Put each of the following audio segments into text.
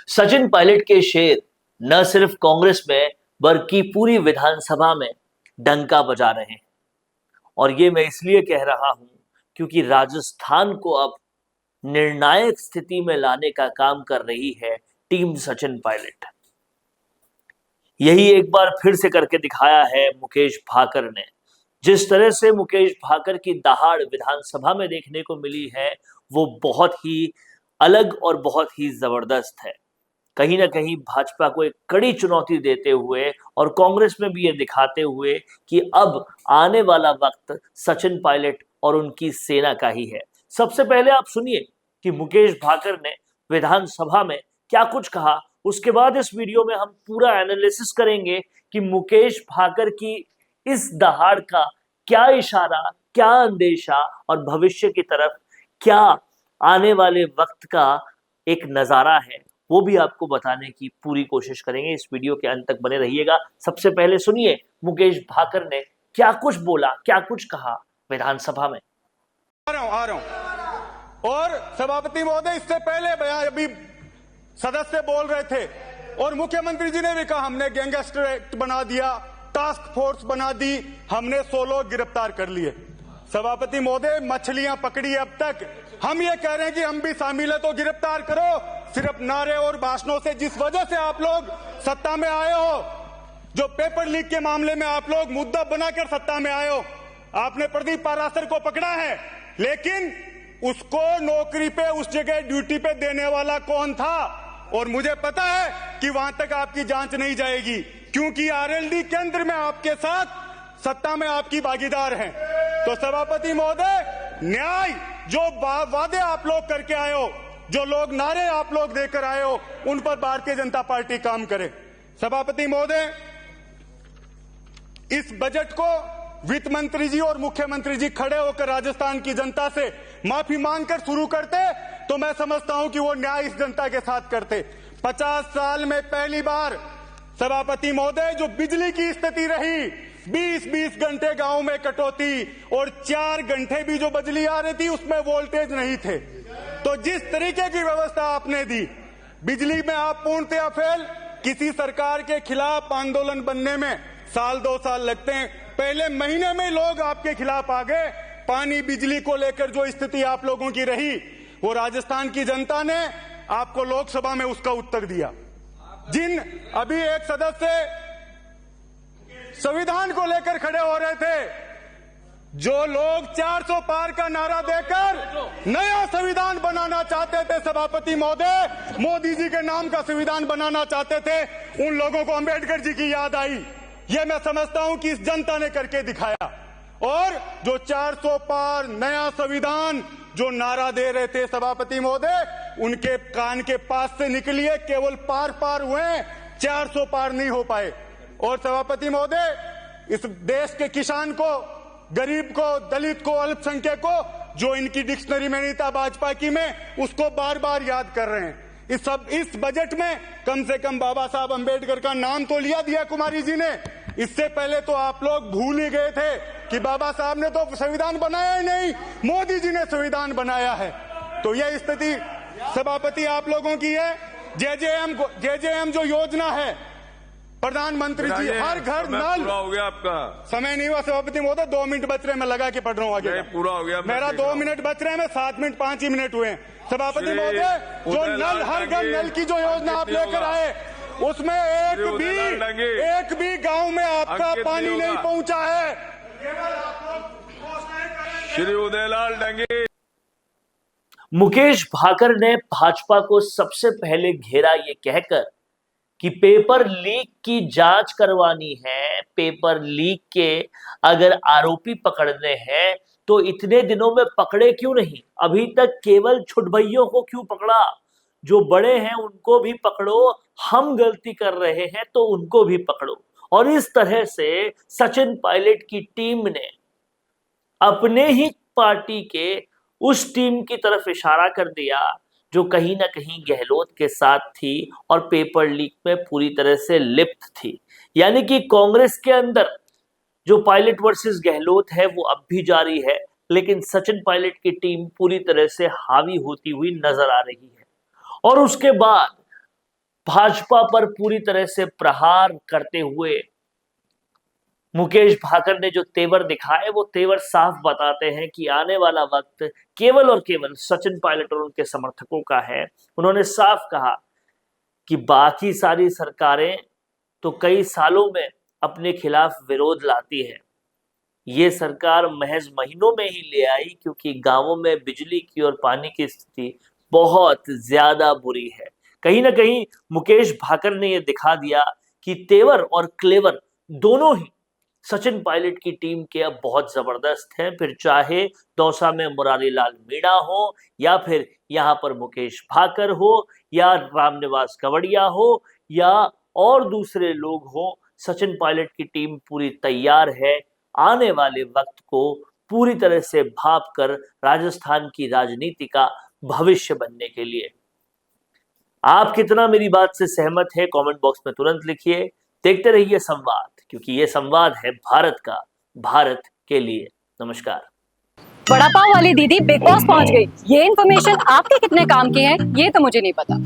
सचिन पायलट के शेर न सिर्फ कांग्रेस में बल्कि पूरी विधानसभा में डंका बजा रहे हैं। और ये मैं इसलिए कह रहा हूं क्योंकि राजस्थान को अब निर्णायक स्थिति में लाने का काम कर रही है टीम सचिन पायलट। यही एक बार फिर से करके दिखाया है मुकेश भाकर ने। जिस तरह से मुकेश भाकर की दहाड़ विधानसभा में देखने को मिली है वो बहुत ही अलग और बहुत ही जबरदस्त है। कहीं ना कहीं भाजपा को एक कड़ी चुनौती देते हुए और कांग्रेस में भी ये दिखाते हुए कि अब आने वाला वक्त सचिन पायलट और उनकी सेना का ही है। सबसे पहले आप सुनिए कि मुकेश भाकर ने विधानसभा में क्या कुछ कहा, उसके बाद इस वीडियो में हम पूरा एनालिसिस करेंगे कि मुकेश भाकर की इस दहाड़ का क्या इशारा, क्या अंदेशा और भविष्य की तरफ क्या आने वाले वक्त का एक नजारा है, वो भी आपको बताने की पूरी कोशिश करेंगे। इस वीडियो के अंत तक बने रहिएगा। सबसे पहले सुनिए मुकेश भाकर ने क्या कुछ बोला, क्या कुछ कहा विधानसभा में। आ रहा हूं। और सभापति महोदय, इससे पहले अभी सदस्य बोल रहे थे और मुख्यमंत्री जी ने भी कहा हमने गैंगस्टर एक्ट बना दिया, टास्क फोर्स बना दी, हमने 100 लोग गिरफ्तार कर लिए। सभापति महोदय, मछलियां पकड़ी अब तक। हम ये कह रहे हैं कि हम भी शामिल है तो गिरफ्तार करो। सिर्फ नारे और भाषणों से जिस वजह से आप लोग सत्ता में आए हो, जो पेपर लीक के मामले में आप लोग मुद्दा बनाकर सत्ता में आए हो, आपने प्रदीप पाराशर को पकड़ा है, लेकिन उसको नौकरी पे उस जगह ड्यूटी पे देने वाला कौन था? और मुझे पता है कि वहां तक आपकी जांच नहीं जाएगी क्योंकि आरएलडी केंद्र में आपके साथ सत्ता में आपकी भागीदार हैं। तो सभापति महोदय, न्याय जो वादे आप लोग करके आए हो, जो लोग नारे आप लोग देकर आए हो, उन पर भारतीय जनता पार्टी काम करे। सभापति महोदय, इस बजट को वित्त मंत्री जी और मुख्यमंत्री जी खड़े होकर राजस्थान की जनता से माफी मांगकर शुरू करते तो मैं समझता हूं कि वो न्याय इस जनता के साथ करते। 50 साल में पहली बार सभापति महोदय, जो बिजली की स्थिति रही, 20-20 घंटे गांव में कटौती और 4 घंटे भी जो बिजली आ रही थी उसमें वोल्टेज नहीं थे। तो जिस तरीके की व्यवस्था आपने दी, बिजली में आप पूर्णतया फेल। किसी सरकार के खिलाफ आंदोलन बनने में 1-2 साल लगते हैं, पहले महीने में लोग आपके खिलाफ आ गए। पानी बिजली को लेकर जो स्थिति आप लोगों की रही, वो राजस्थान की जनता ने आपको लोकसभा में उसका उत्तर दिया। जिन अभी एक सदस्य संविधान को लेकर खड़े हो रहे थे, जो लोग 400 पार का नारा देकर नया संविधान बनाना चाहते थे, सभापति महोदय, मोदी जी के नाम का संविधान बनाना चाहते थे, उन लोगों को अंबेडकर जी की याद आई। ये मैं समझता हूं कि इस जनता ने करके दिखाया। और जो 400 पार नया संविधान जो नारा दे रहे थे सभापति महोदय, उनके कान के पास से निकलिए, केवल पार हुए, 400 पार नहीं हो पाए। और सभापति महोदय, इस देश के किसान को, गरीब को, दलित को, अल्पसंख्यक को, जो इनकी डिक्शनरी में नहीं था भाजपा की में, उसको बार बार याद कर रहे हैं। इस बजट में कम से कम बाबा साहब अंबेडकर का नाम तो लिया दिया कुमारी जी ने। इससे पहले तो आप लोग भूल ही गए थे कि बाबा साहब ने तो संविधान बनाया ही नहीं, मोदी जी ने संविधान बनाया है। तो यह स्थिति सभापति आप लोगों की है। जेजेएम जो योजना है, प्रधानमंत्री जी, हर घर नल। पूरा हो गया आपका समय नहीं हुआ सभापति महोदय, 2 मिनट बच रहे, मैं लगा के पढ़ रहा हूँ आगे। पूरा हो गया, मेरा 2 मिनट बच रहे हैं, मैं 7 मिनट 5 ही मिनट हुए। सभापति महोदय, जो नल, हर घर नल की जो योजना आप लेकर आए, उसमें एक भी गांव में आपका पानी नहीं पहुंचा है। श्री उदयलाल डंगे। मुकेश भाकर ने भाजपा को सबसे पहले घेरा ये कहकर कि पेपर लीक की जांच करवानी है, पेपर लीक के अगर आरोपी पकड़ने हैं तो इतने दिनों में पकड़े क्यों नहीं, अभी तक केवल छुटभइयों को क्यों पकड़ा, जो बड़े हैं उनको भी पकड़ो, हम गलती कर रहे हैं तो उनको भी पकड़ो। और इस तरह से सचिन पायलट की टीम ने अपने ही पार्टी के उस टीम की तरफ इशारा कर दिया जो कहीं ना कहीं गहलोत के साथ थी और पेपर लीक में पूरी तरह से लिप्त थी। यानी कि कांग्रेस के अंदर जो पायलट वर्सेस गहलोत है वो अब भी जारी है, लेकिन सचिन पायलट की टीम पूरी तरह से हावी होती हुई नजर आ रही है। और उसके बाद भाजपा पर पूरी तरह से प्रहार करते हुए मुकेश भाकर ने जो तेवर दिखाए वो तेवर साफ बताते हैं कि आने वाला वक्त केवल और केवल सचिन पायलट और उनके समर्थकों का है। उन्होंने साफ कहा कि बाकी सारी सरकारें तो कई सालों में अपने खिलाफ विरोध लाती है, ये सरकार महज महीनों में ही ले आई क्योंकि गांवों में बिजली की और पानी की स्थिति बहुत ज्यादा बुरी है। कहीं ना कहीं मुकेश भाकर ने यह दिखा दिया कि तेवर और क्लेवर दोनों ही सचिन पायलट की टीम के अब बहुत जबरदस्त हैं। फिर चाहे दौसा में मुरारी लाल मीणा हो या फिर यहां पर मुकेश भाकर हो या रामनिवास कवड़िया हो या और दूसरे लोग हो, सचिन पायलट की टीम पूरी तैयार है आने वाले वक्त को पूरी तरह से भाप कर राजस्थान की राजनीति का भविष्य बनने के लिए। आप कितना मेरी बात से सहमत है कमेंट बॉक्स में तुरंत लिखिए। देखते रहिए संवाद, क्योंकि ये संवाद है भारत का, भारत के लिए। नमस्कार। बड़ा पाव वाली दीदी बिग बॉस पहुंच गई। ये इन्फॉर्मेशन आपके कितने काम की है ये तो मुझे नहीं पता,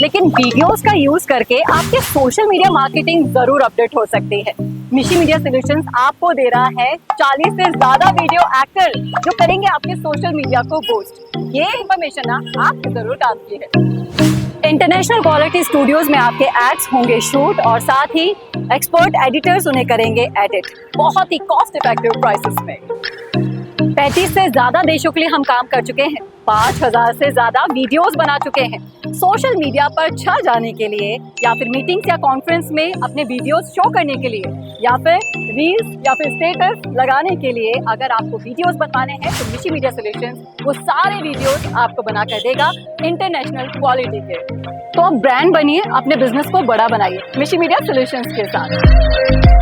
लेकिन वीडियोस का यूज करके आपके सोशल मीडिया मार्केटिंग जरूर अपडेट हो सकती है। मिशी मीडिया सॉल्यूशंस आपको दे रहा है 40 से ज्यादा वीडियो एक्टर जो करेंगे आपके सोशल मीडिया को बूस्ट। ये इन्फॉर्मेशन ना आपके जरूर काम की है। इंटरनेशनल क्वालिटी स्टूडियोज में आपके एड्स होंगे शूट और साथ ही एक्सपर्ट एडिटर्स उन्हें करेंगे एडिट बहुत ही कॉस्ट इफेक्टिव प्राइसेस में। 35 से ज्यादा देशों के लिए हम काम कर चुके हैं, 5000 से ज्यादा वीडियोस बना चुके हैं। सोशल मीडिया पर छा जाने के लिए या फिर मीटिंग्स या कॉन्फ्रेंस में अपने वीडियोस शो करने के लिए या फिर रील्स या फिर स्टेटस लगाने के लिए अगर आपको वीडियोस बनवाने हैं तो मिशी मीडिया सॉल्यूशंस वो सारे वीडियोस आपको बना कर देगा इंटरनेशनल क्वालिटी के। तो आप ब्रांड बनिए, अपने बिजनेस को बड़ा बनाइए मिशी मीडिया सॉल्यूशंस के साथ।